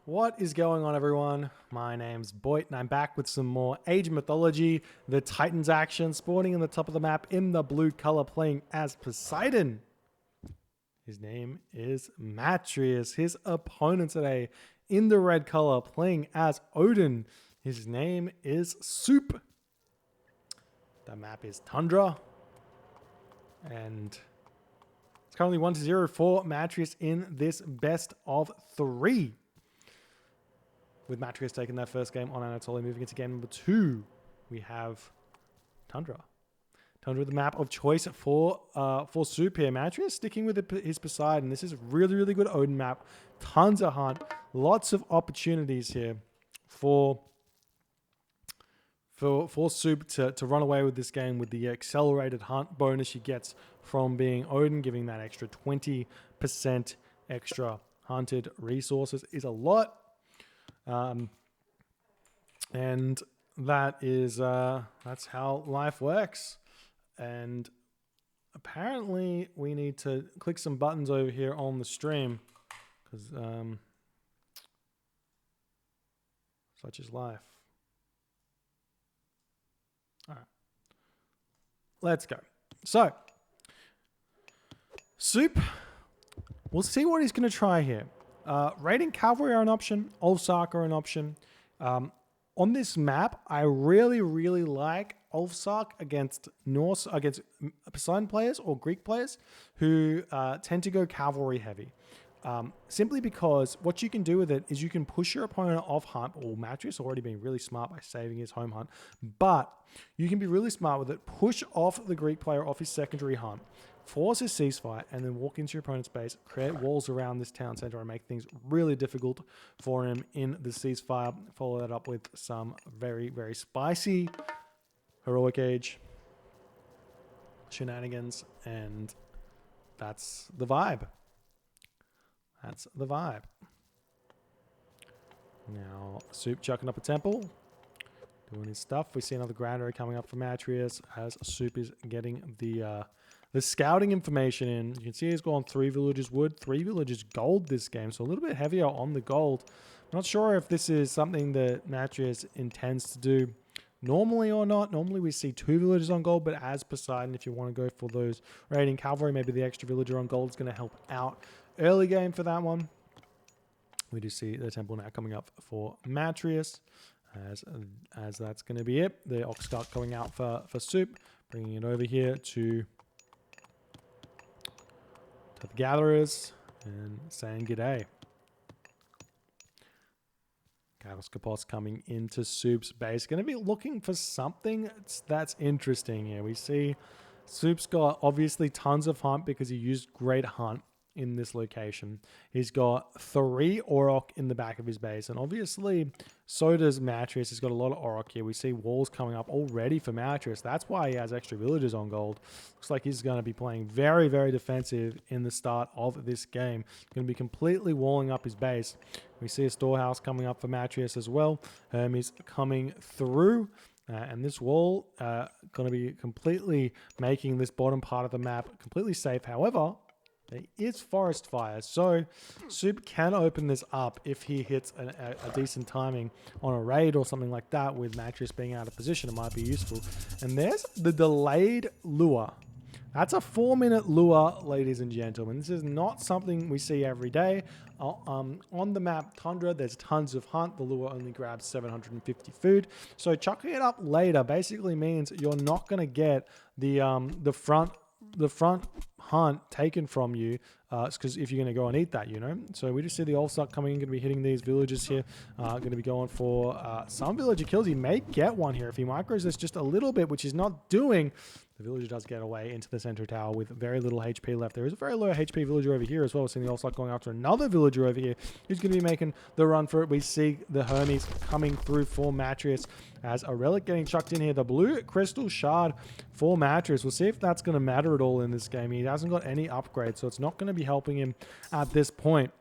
What is going on, everyone? My name's Boit, and I'm back with some more Age of Mythology, the Titans action, spawning in the top of the map in the blue color, playing as Poseidon. His name is Matreiuss. His opponent today in the red color, playing as Odin. His name is Suppe. The map is Tundra. And it's currently 1-0 for Matreiuss in this best of 3. With Matreiuss taking their first game on Anatolia, moving into game number 2, we have Tundra. Tundra, the map of choice for Suppe here. Matreiuss sticking with his Poseidon. This is a really, really good Odin map. Tons of hunt. Lots of opportunities here for Suppe to run away with this game with the accelerated hunt bonus she gets from being Odin, giving that extra 20% extra hunted resources is a lot. And that is, that's how life works. And apparently we need to click some buttons over here on the stream because, such is life. All right, let's go. So, Suppe, we'll see what he's going to try here. Raiding cavalry are an option. Ulfsark are an option. On this map, I really, really like Ulfsark against Poseidon players or Greek players who tend to go cavalry heavy. Simply because what you can do with it is you can push your opponent off hunt, or Matreiuss already being really smart by saving his home hunt, but you can be really smart with it, push off the Greek player off his secondary hunt, force his ceasefire, and then walk into your opponent's base, create walls around this town center, and make things really difficult for him in the ceasefire. Follow that up with some very, very spicy heroic age shenanigans, and that's the vibe. That's the vibe. Now, Suppe chucking up a temple, doing his stuff. We see another ground area coming up for Matreiuss as Suppe is getting the scouting information in. You can see he's gone 3 villages wood, 3 villages gold this game, so a little bit heavier on the gold. I'm not sure if this is something that Matreiuss intends to do normally or not. Normally we see 2 villages on gold, but as Poseidon, if you want to go for those raiding cavalry, maybe the extra villager on gold is going to help out early game for that one. We do see the temple now coming up for Matreiuss, as that's going to be it. The ox cart going out for Suppe, bringing it over here to the gatherers and saying g'day. Kapos coming into Suppe's base. Going to be looking for something that's interesting here. We see Suppe's got obviously tons of hunt because he used great hunt in this location. He's got 3 Auroch in the back of his base, and obviously so does Matreiuss. He's got a lot of Auroch here. We see walls coming up already for Matreiuss. That's why he has extra villagers on gold. Looks like he's going to be playing very, very defensive in the start of this game. Going to be completely walling up his base. We see a storehouse coming up for Matreiuss as well. He's coming through. And this wall going to be completely making this bottom part of the map completely safe. However, there is forest fire, so Suppe can open this up if he hits a decent timing on a raid or something like that. With Matreiuss being out of position, it might be useful. And there's the delayed lure. That's a 4-minute lure, ladies and gentlemen. This is not something we see every day. On the map Tundra, there's tons of hunt. The lure only grabs 750 food. So chucking it up later basically means you're not going to get the front hunt taken from you, because if you're going to go and eat that, you know. So we just see the Ulfsark coming in, going to be hitting these villages here, going to be going for some villager kills. He may get one here if he micros this just a little bit, which he's not doing. The villager does get away into the center tower with very little HP left. There is a very low HP villager over here as well. We're seeing the Ulfsark going after another villager over here who's going to be making the run for it. We see the Hermes coming through for Matreiuss as a relic getting chucked in here. The blue crystal shard for Matreiuss. We'll see if that's going to matter at all in this game. He hasn't got any upgrades, so it's not going to be helping him at this point.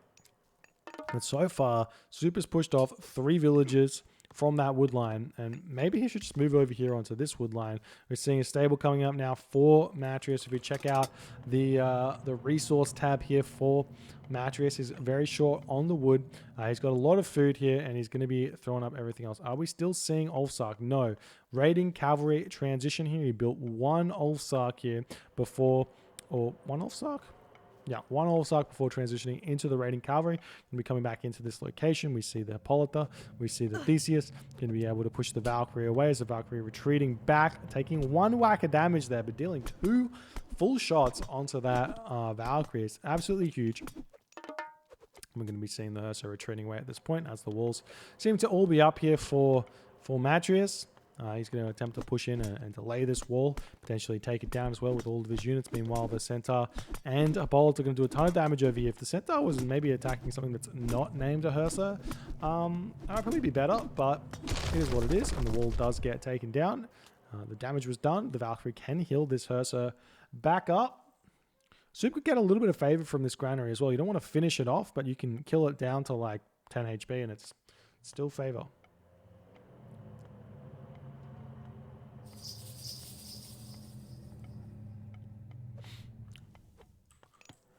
But so far, Suppe's pushed off 3 villages from that wood line, and maybe he should just move over here onto this wood line. We're seeing a stable coming up now for Matreiuss. If we check out the resource tab here for Matreiuss, is very short on the wood. He's got a lot of food here, and he's going to be throwing up everything else. Are we still seeing Ulfsark? No. Raiding cavalry transition here. He built one Ulfsark here before, or one Ulfsark? Yeah, one Ulfsark before transitioning into the raiding cavalry. Going to be coming back into this location. We see the Hippolyta. We see the Theseus. Going to be able to push the Valkyrie away as the Valkyrie retreating back, taking one whack of damage there, but dealing 2 full shots onto that Valkyrie. It's absolutely huge. We're going to be seeing the Ursa retreating away at this point as the walls seem to all be up here for Matreiuss. He's going to attempt to push in and delay this wall, potentially take it down as well with all of his units. Meanwhile, the Centaur and Hippolyta are going to do a ton of damage over here. If the Centaur was maybe attacking something that's not named a Ursa, that would probably be better, but it is what it is, and the wall does get taken down. The damage was done. The Valkyrie can heal this Ursa back up. Soup could get a little bit of favor from this granary as well. You don't want to finish it off, but you can kill it down to like 10 HP, and it's still favor.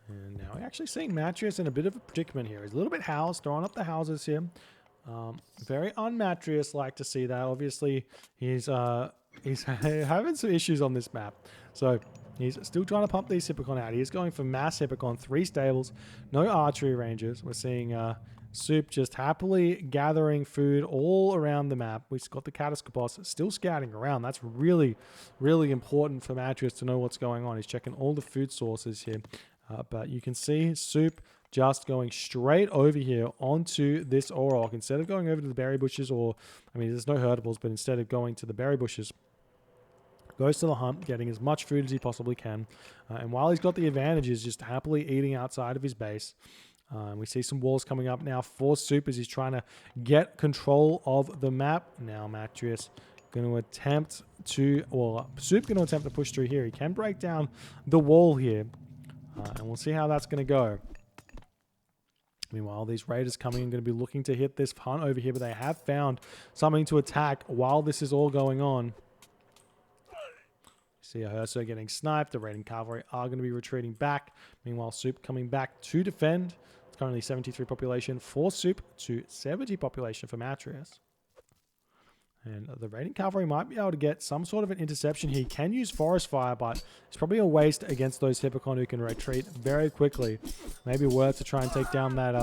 And now we're actually seeing Matreiuss in a bit of a predicament here. He's a little bit housed, throwing up the houses here. Very un-Matreiuss-like to see that. Obviously, he's having some issues on this map. So he's still trying to pump these Hippocon out. He is going for mass Hippocon, 3 stables, no archery ranges. We're seeing Soup just happily gathering food all around the map. We've got the Kataskopos still scouting around. That's really, really important for Matreiuss to know what's going on. He's checking all the food sources here. But you can see Soup just going straight over here onto this Auroch. Instead of going over to the berry bushes, or, I mean, there's no herdables, but instead of going to the berry bushes, goes to the hunt, getting as much food as he possibly can. And while he's got the advantage, he's just happily eating outside of his base. We see some walls coming up now for Soup as he's trying to get control of the map. Now Matreiuss going to attempt to, well, Soup going to attempt to push through here. He can break down the wall here. And we'll see how that's going to go. Meanwhile, these raiders coming and going to be looking to hit this hunt over here, but they have found something to attack while this is all going on. See a Ursa getting sniped. The raiding cavalry are going to be retreating back. Meanwhile, Soup coming back to defend. It's currently 73 population for Soup to 70 population for Matreiuss. And the raiding cavalry might be able to get some sort of an interception here. He can use forest fire, but it's probably a waste against those Hippocon who can retreat very quickly. Maybe worth to try and take down that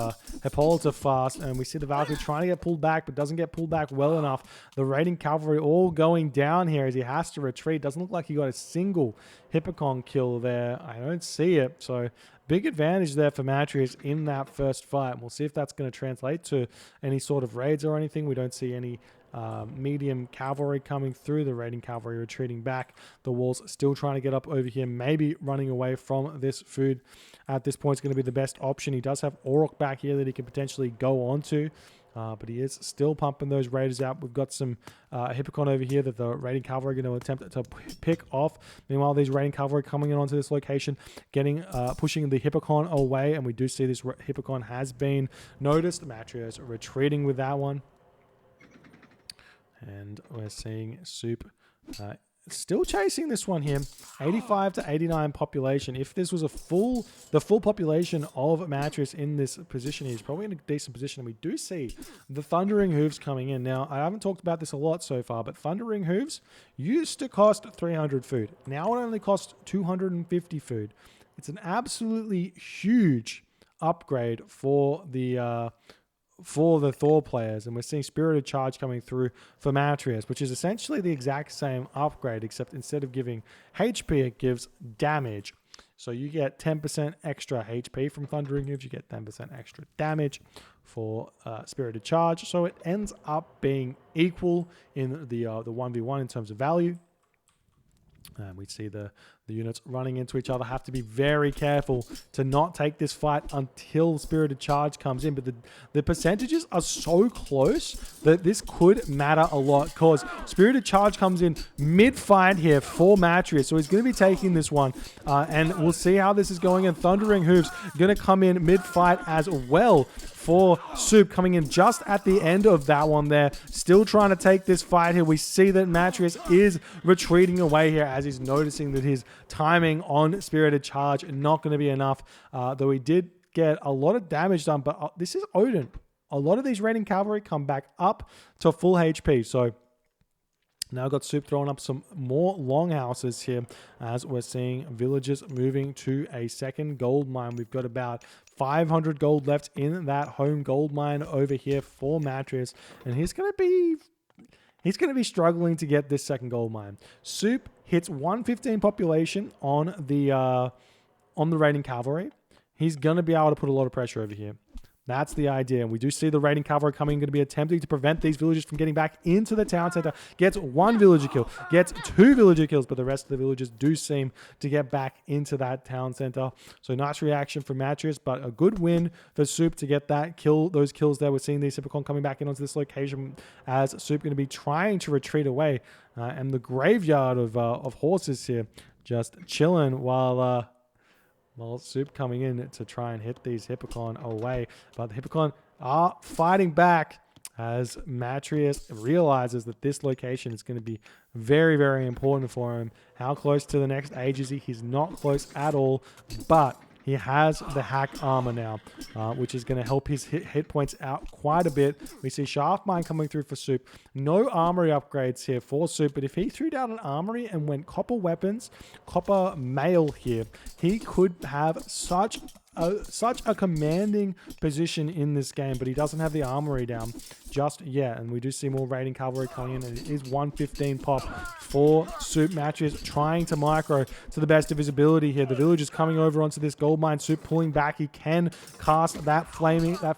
Hippolyta fast. And we see the Valkyrie trying to get pulled back, but doesn't get pulled back well enough. The raiding cavalry all going down here as he has to retreat. Doesn't look like he got a single Hippocon kill there. I don't see it. So big advantage there for Matreiuss in that first fight. We'll see if that's going to translate to any sort of raids or anything. We don't see any medium cavalry coming through. The raiding cavalry retreating back. The walls still trying to get up over here, maybe running away from this food. At this point, it's going to be the best option. He does have Auroch back here that he can potentially go on to, but he is still pumping those raiders out. We've got some Hippocon over here that the raiding cavalry are going to attempt to pick off. Meanwhile, these raiding cavalry coming in onto this location, getting pushing the Hippocon away, and we do see this Hippocon has been noticed. Matreiuss retreating with that one. And we're seeing Soup still chasing this one here. 85 to 89 population. If this was the full population of Matreiuss in this position, he's probably in a decent position. And we do see the Thundering Hooves coming in. Now, I haven't talked about this a lot so far, but Thundering Hooves used to cost 300 food. Now it only costs 250 food. It's an absolutely huge upgrade for the Thor players, and we're seeing Spirited Charge coming through for Matreiuss, which is essentially the exact same upgrade, except instead of giving HP, it gives damage. So you get 10% extra HP from Thundering Hooves, you get 10% extra damage for Spirited Charge, so it ends up being equal in the 1v1 in terms of value. We see the The units running into each other have to be very careful to not take this fight until Spirited Charge comes in. But the percentages are so close that this could matter a lot, because Spirited Charge comes in mid-fight here for Matreiuss. So he's going to be taking this one. And we'll see how this is going. And Thundering Hooves going to come in mid-fight as well for Soup, coming in just at the end of that one there. Still trying to take this fight here. We see that Matreiuss is retreating away here as he's noticing that his timing on Spirited Charge not going to be enough. Though he did get a lot of damage done, but this is Odin. A lot of these raiding cavalry come back up to full HP. So now got Soup throwing up some more longhouses here as we're seeing villagers moving to a second gold mine. We've got about 500 gold left in that home gold mine over here for Matreiuss, and he's going to be struggling to get this second gold mine. Soup hits 115 population on the raiding cavalry. He's going to be able to put a lot of pressure over here. That's the idea. And we do see the raiding cavalry coming, going to be attempting to prevent these villagers from getting back into the town center. Gets one villager kill, gets two villager kills, but the rest of the villagers do seem to get back into that town center. So nice reaction from Matreiuss, but a good win for Soup to get that kill, those kills there. We're seeing the Hippocon coming back in onto this location as Soup going to be trying to retreat away. And the graveyard of horses here just chilling while Soup coming in to try and hit these Hippocon away. But the Hippocon are fighting back as Matreiuss realizes that this location is going to be very, very important for him. How close to the next age is he? He's not close at all, but he has the hack armor now, which is going to help his hit points out quite a bit. We see Shaft Mine coming through for Soup. No armory upgrades here for Soup, but if he threw down an armory and went copper weapons, copper mail here, he could have such a commanding position in this game, but he doesn't have the armory down just yet. And we do see more raiding cavalry coming in, and it is 115 pop for Soup. Matreiuss trying to micro to the best of his ability here. The villagers coming over onto this gold mine. Soup pulling back. He can cast that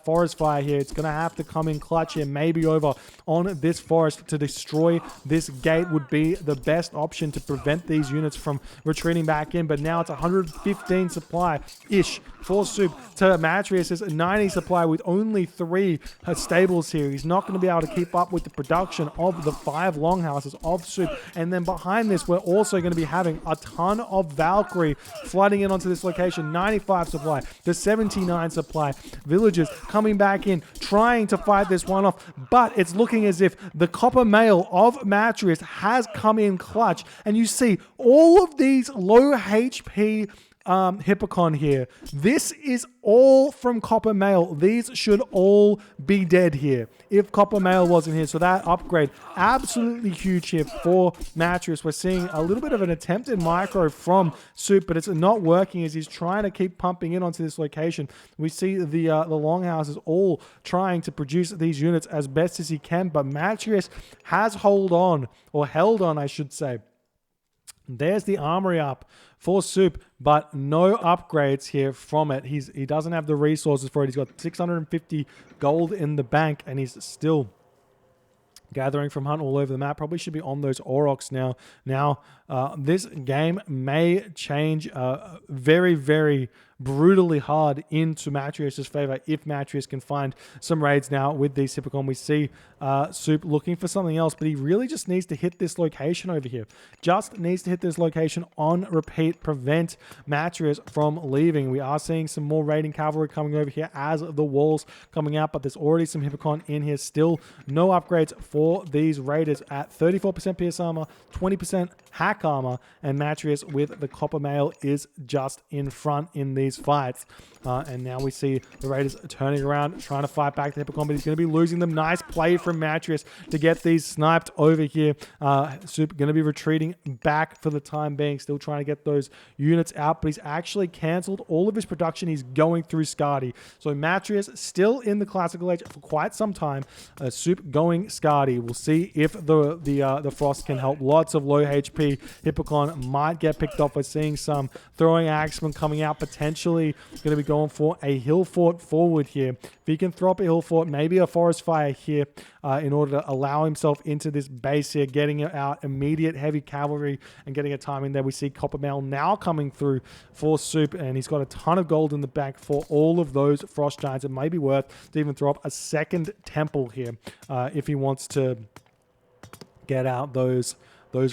forest fire here. It's going to have to come in clutch here, maybe over on this forest to destroy this gate would be the best option to prevent these units from retreating back in. But now it's 115 supply-ish for Soup to Matreiuss's 90 supply with only 3 stables here. He's not going to be able to keep up with the production of the 5 longhouses of Soup. And then behind this, we're also going to be having a ton of Valkyrie flooding in onto this location. 95 supply to 79 supply. Villagers coming back in, trying to fight this one off. But it's looking as if the copper mail of Matreiuss has come in clutch. And you see all of these low HP Hippocon here. This is all from copper mail. These should all be dead here if copper mail wasn't here. So that upgrade absolutely huge here for Matreiuss. We're seeing a little bit of an attempted micro from Soup, but it's not working as he's trying to keep pumping in onto this location. We see the longhouses all trying to produce these units as best as he can, but Matreiuss has held on, I should say. There's the armory up for Soup, but no upgrades here from it. He doesn't have the resources for it. He's got 650 gold in the bank, and he's still gathering from Hunt all over the map. Probably should be on those Aurochs now. Now, this game may change very, very brutally hard into Matreiuss' favor if Matreiuss can find some raids now with these Hippocon. We see Soup looking for something else, but he really just needs to hit this location over here. Just needs to hit this location on repeat, prevent Matreiuss from leaving. We are seeing some more raiding cavalry coming over here as the walls coming out, but there's already some Hippocon in here. Still no upgrades for these raiders at 34% PS armor, 20% hack armor, and Matreiuss with the copper mail is just in front in these fights. And now we see the raiders turning around, trying to fight back the Hippocon, but he's going to be losing them. Nice play from Matreiuss to get these sniped over here. Soup going to be retreating back for the time being, still trying to get those units out, but he's actually cancelled all of his production. He's going through Skadi. So Matreiuss still in the classical age for quite some time. Soup going Skadi. We'll see if the frost can help. Lots of low HP Hippocon might get picked off. We're seeing some throwing axemen coming out potentially potentially going to be going for a hill fort forward here. If he can throw up a hill fort, maybe a forest fire here in order to allow himself into this base here, getting out immediate heavy cavalry and getting a timing there. We see Coppermail now coming through for Soup, and he's got a ton of gold in the bank for all of those frost giants. It may be worth to even throw up a second temple here if he wants to get out those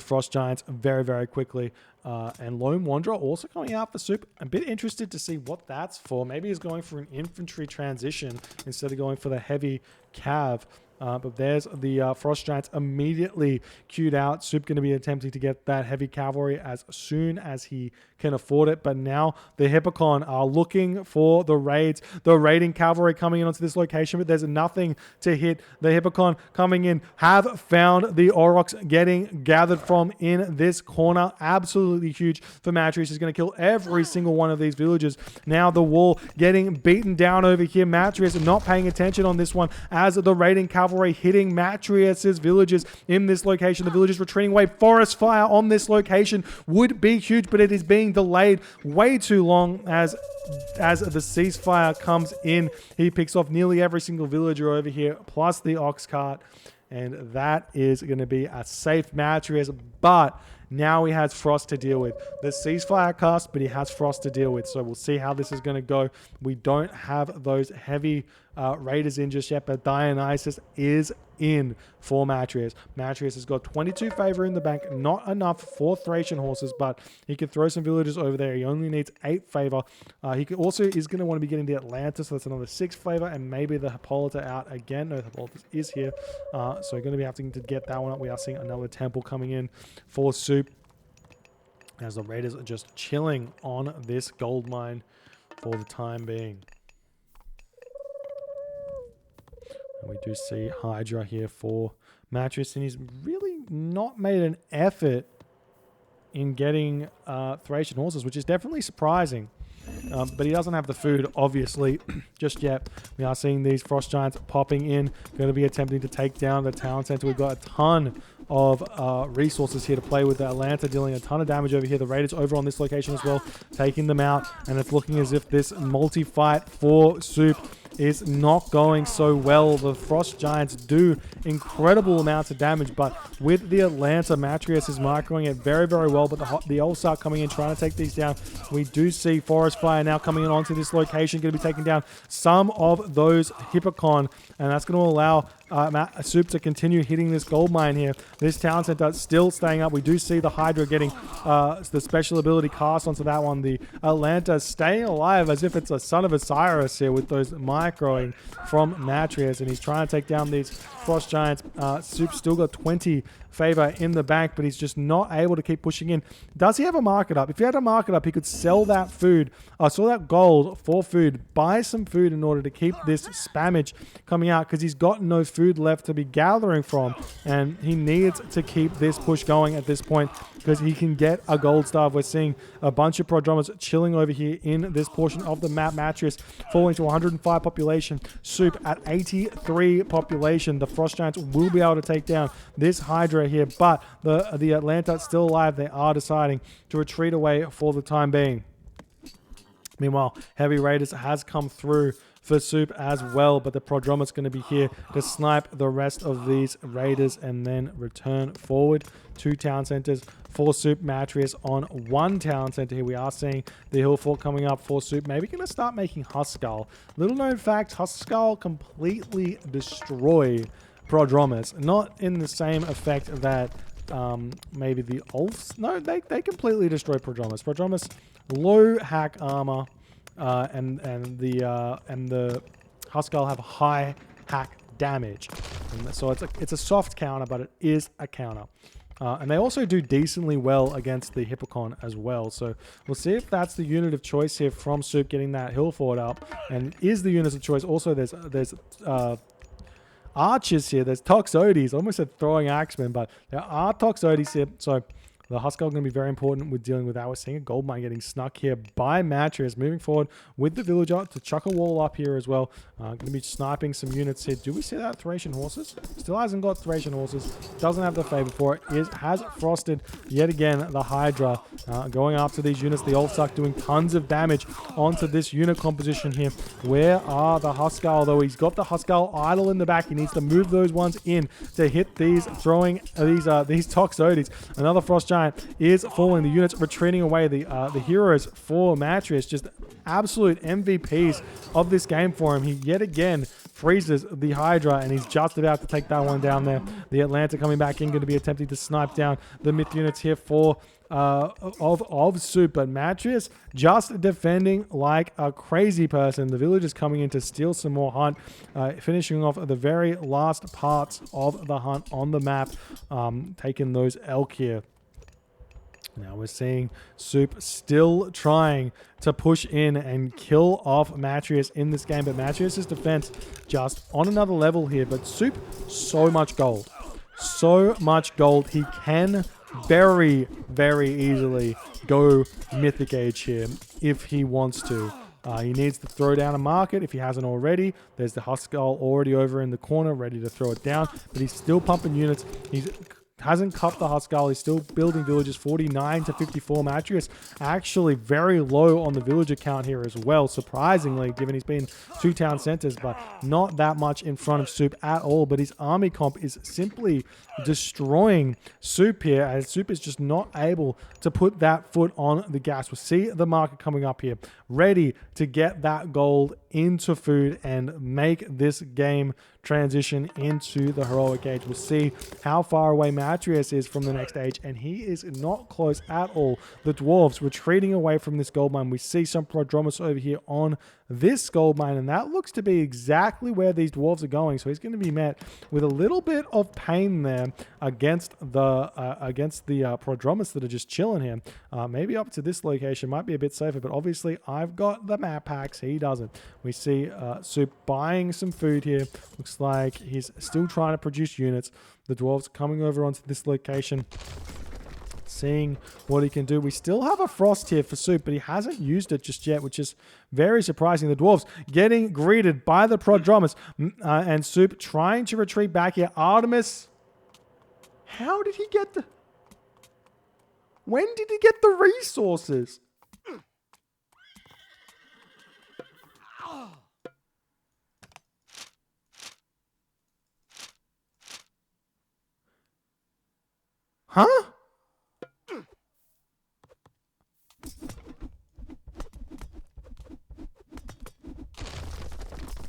frost giants very, very quickly. And Lone Wanderer also coming out for Soup. I'm a bit interested to see what that's for. Maybe he's going for an infantry transition instead of going for the heavy cav. But there's the Frost Giants immediately queued out. Soup going to be attempting to get that heavy cavalry as soon as he can afford it. But now the Hippocon are looking for the raids. The raiding cavalry coming in onto this location, but there's nothing to hit. The Hippocon coming in have found the Aurochs getting gathered from in this corner. Absolutely huge for Matreiuss. He's going to kill every single one of these villagers. Now the wall getting beaten down over here. Matreiuss not paying attention on this one as the raiding cavalry hitting Matreiuss's villagers in this location. The villagers retreating away. Forest fire on this location would be huge, but it is being delayed way too long as the ceasefire comes in. He picks off nearly every single villager over here, plus the ox cart, and that is going to be a safe Matreiuss, but now he has Frost to deal with. The ceasefire cast, but he has Frost to deal with. So we'll see how this is going to go. We don't have those heavy raiders in just yet, but Dionysus is in for Matreiuss. Matreiuss has got 22 favor in the bank. Not enough for Thracian horses, but he can throw some villagers over there. He only needs 8 favor. He also is going to want to be getting the Atlantis, so that's another 6 favor, and maybe the Hippolyta out again. No, the Hippolyta is here. So going to be having to get that one up. We are seeing another temple coming in for Soup, as the raiders are just chilling on this gold mine for the time being. And we do see Hydra here for Matreiuss, and he's really not made an effort in getting Thracian horses, which is definitely surprising. But he doesn't have the food, obviously, just yet. We are seeing these Frost Giants popping in, going to be attempting to take down the town center. We've got a ton of resources here to play with. The Atlanta dealing a ton of damage over here. The Raiders over on this location as well, taking them out. And it's looking as if this multi-fight for Soup is not going so well. The Frost Giants do incredible amounts of damage, but with the Atlanta, Matreiuss is microing it very, very well, but the Ulsar coming in, trying to take these down. We do see Forest Fire now coming in onto this location, going to be taking down some of those Hippocon, and that's going to allow Soup to continue hitting this gold mine here. This town center still staying up. We do see the Hydra getting the special ability cast onto that one. The Atlanta staying alive as if it's a son of Osiris here with those microing from Matreiuss, and he's trying to take down these Frost Giants. Soup's still got 20 favor in the bank, but he's just not able to keep pushing in. Does he have a market up? If he had a market up, he could sell that food, sell that gold for food, buy some food in order to keep this spammage coming out, because he's got no food left to be gathering from, and he needs to keep this push going at this point because he can get a gold star. We're seeing a bunch of prodromas chilling over here in this portion of the map. Matreiuss falling to 105 population. Soup at 83 population. The Frost Giants will be able to take down this Hydra here, but the Atlanta still alive. They are deciding to retreat away for the time being. Meanwhile, Heavy Raiders has come through for Soup as well, but the Prodroma's going to be here to snipe the rest of these Raiders and then return forward. 2 town centers for Soup. Matreiuss on 1 town center here. We are seeing the hill fort coming up for Soup. Maybe going to start making Huskull. Little known fact, Huskull completely destroy Prodromas. Not in the same effect that maybe the Ulfs. No, they completely destroy Prodromas. Prodromas low hack armor, and the Huskull have high hack damage. And so it's a soft counter, but it is a counter. And they also do decently well against the Hippocon as well. So we'll see if that's the unit of choice here from Soup, getting that hill fort up. And is the unit of choice. Also, there's archers here. There's Toxotes. I almost said throwing axemen, but there are Toxotes here. So The Huskell going to be very important with dealing with that. We're seeing a gold mine getting snuck here by Matreiuss, moving forward with the villager to chuck a wall up here as well. Going to be sniping some units here. Do we see that Thracian horses? Still hasn't got Thracian horses. Doesn't have the favor for it. Has frosted yet again the Hydra. Going after these units. The Ulfsuck doing tons of damage onto this unit composition here. Where are the Huskell? Though he's got the Huskell idle in the back. He needs to move those ones in to hit these, throwing these Toxotes. Another Frost Giant is falling. The units retreating away. The heroes for Matreiuss, just absolute MVPs of this game for him. He yet again freezes the Hydra, and he's just about to take that one down there. The Atlanta coming back in, going to be attempting to snipe down the myth units here for of Soup, but Matreiuss just defending like a crazy person. The villagers coming in to steal some more hunt, finishing off the very last parts of the hunt on the map, taking those elk here. Now we're seeing Soup still trying to push in and kill off Matreiuss in this game, but Matreiuss' defense just on another level here. But Soup, so much gold. So much gold. He can very, very easily go Mythic Age here if he wants to. He needs to throw down a market if he hasn't already. There's the Huskell already over in the corner ready to throw it down, but he's still pumping units. He's hasn't cupped the Huskell. He's still building villages. 49 to 54. Matreiuss actually very low on the villager count here as well, surprisingly, given he's been 2 town centers, but not that much in front of Soup at all. But his army comp is simply destroying Soup here, as Soup is just not able to put that foot on the gas. We'll see the market coming up here, ready to get that gold into food and make this game transition into the heroic age. We'll see how far away Matreiuss is from the next age, and he is not close at all. The dwarves retreating away from this gold mine. We see some Prodromus over here on this gold mine, and that looks to be exactly where these dwarves are going. So he's going to be met with a little bit of pain there against the Prodromus that are just chilling here. Maybe up to this location might be a bit safer, but obviously I've got the map packs. He doesn't. We see Soup buying some food here. Looks like he's still trying to produce units. The dwarves coming over onto this location, seeing what he can do. We still have a frost here for Soup, but he hasn't used it just yet, which is very surprising. The dwarves getting greeted by the Prodromus, and Soup trying to retreat back here. Artemis, how did he get the... When did he get the resources? Huh?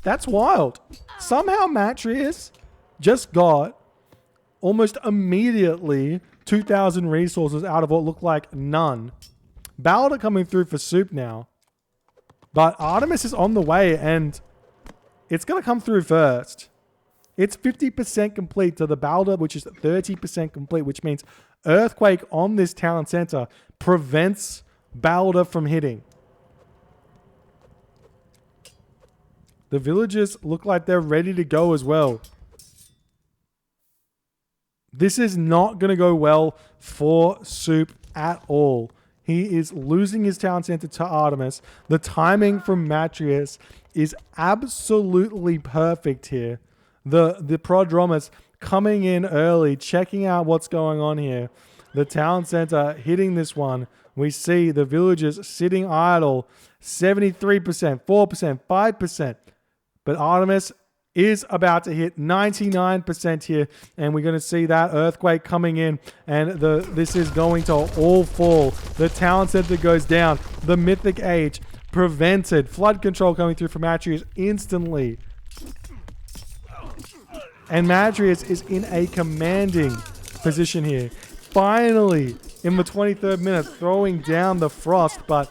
That's wild. Somehow Matreiuss just got almost immediately 2,000 resources out of what looked like none. Balder coming through for Soup now. But Artemis is on the way, and it's going to come through first. It's 50% complete to the Balder, which is 30% complete, which means Earthquake on this town center prevents Balder from hitting. The villagers look like they're ready to go as well. This is not going to go well for Soup at all. He is losing his town center to Artemis. The timing from Matreiuss is absolutely perfect here. The Prodromus coming in early, checking out what's going on here. The town center hitting this one. We see the villagers sitting idle. 73%, 4%, 5%. But Artemis is about to hit 99% here, and we're going to see that Earthquake coming in, and this is going to all fall. The town center goes down. The Mythic Age prevented. Flood control coming through from Matreiuss instantly. And Matreiuss is in a commanding position here. Finally, in the 23rd minute, throwing down the frost, but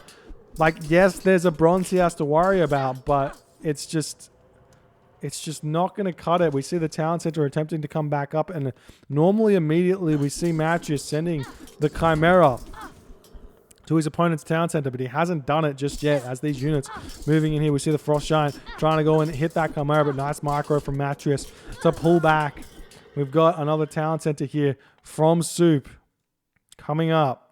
like, yes, there's a bronze he has to worry about, but it's just not going to cut it. We see the town center attempting to come back up, and normally immediately we see Matreiuss sending the Chimera to his opponent's town center, but he hasn't done it just yet. As these units moving in here, we see the Frost Giant trying to go and hit that Chimera, but nice micro from Matreiuss to pull back. We've got another town center here from Soup. coming up.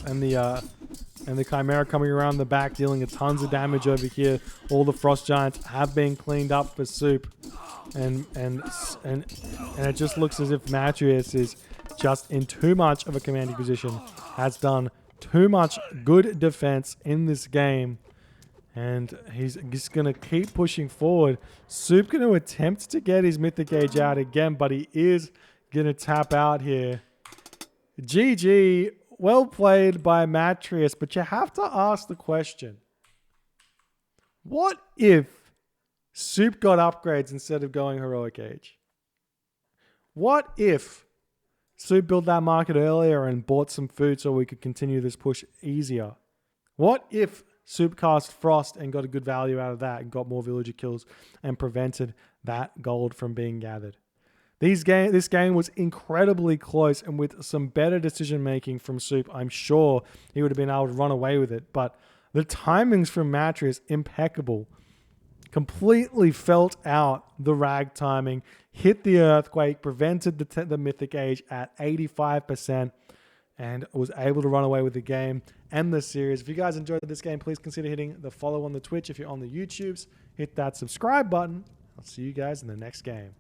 And the Chimera coming around the back, dealing a tons of damage over here. All the Frost Giants have been cleaned up for Soup. And it just looks as if Matreiuss is just in too much of a commanding position. Has done too much good defense in this game. And he's just going to keep pushing forward. Soup going to attempt to get his Mythic Age out again, but he is going to tap out here. GG. Well played by Matreiuss, but you have to ask the question. What if Soup got upgrades instead of going Heroic Age? What if Soup built that market earlier and bought some food so we could continue this push easier? What if Soup cast Frost and got a good value out of that and got more villager kills and prevented that gold from being gathered? This game was incredibly close, and with some better decision making from Soup, I'm sure he would have been able to run away with it. But the timings from Matreiuss, impeccable. Completely felt out the rag timing, hit the earthquake, prevented the Mythic Age at 85%, and was able to run away with the game and the series. If you guys enjoyed this game, please consider hitting the follow on the Twitch. If you're on the YouTubes, hit that subscribe button. I'll see you guys in the next game.